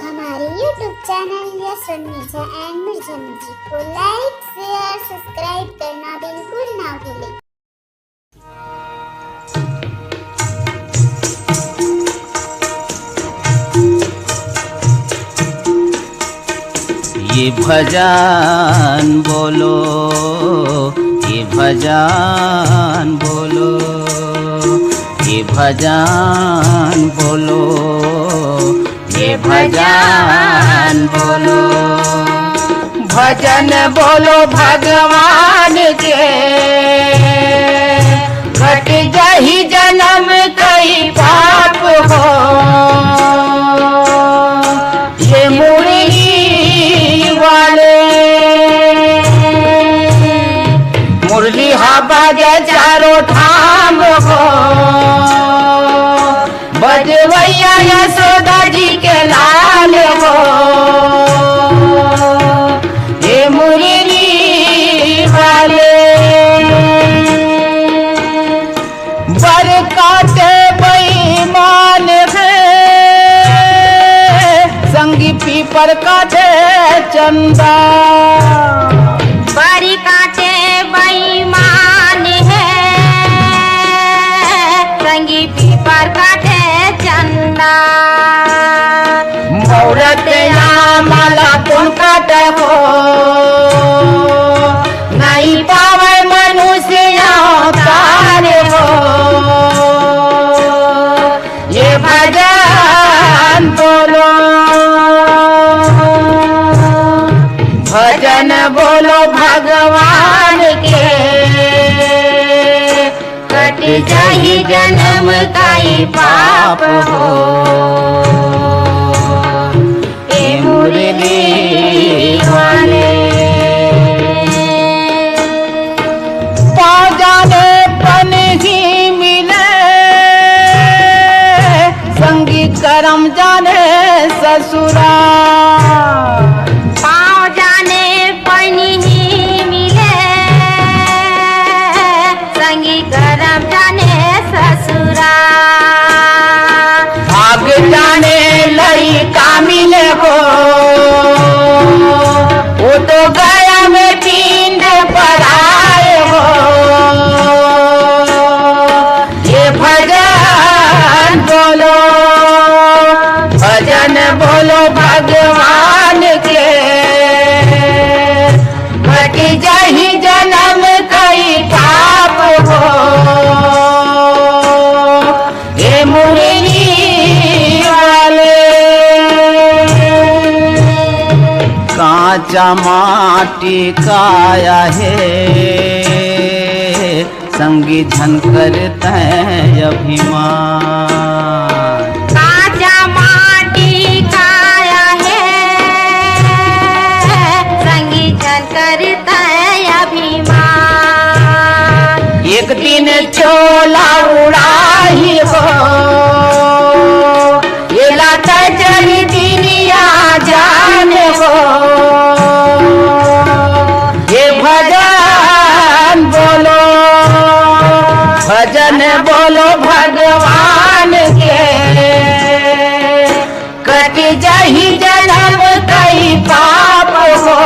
हमारे YouTube channel yes Mirza and Mirza music को like share subscribe करना बिल्कुल ना भूलें। ये भजन बोलो, ये भजन बोलो, ये भजन बोलो, ये भजन बोलो। भजन बोलो भगवान के, घट जाहि जन्म कई पाप हो। ये मुरली वाले मुरली बाजे चारों धाम हो। बजवैया यशोदा जी के लाल हो। ये मुरली वाले बर काटे बेईमान है, संगी पीपर काटे चंदा। बड़ी काटे बेईमान है, संगी पीपर काटे चंदा। औरत माला पुन काटे हो, नहीं पावे मनुष्य अवतार हो। ये भजन बोलो, भजन बोलो भगवान के, कट जाहि जन्म काई पाप हो। ये मुरली वाले जाने पन ही मिले, संगी करम जाने ससुरा। भाग जाने लई कामिल हो, वो तो गया में पींद पर आए हो। ये भजन बोलो, भजन बोलो भगवान के, घट जाहि जन्म कई पाप हो। ये मुरली वाले कांचा माटी काया है, संगी झनकर तय अभिमान। कांचा माटी काया है, संगी झनकर तय अभिमान। एक दिन चोला उड़ाही हो, ये लाता जनी दुनिया जाने हो। ये भजन बोलो, भजन बोलो भगवान के, कट जाहि जन्म कई पाप हो।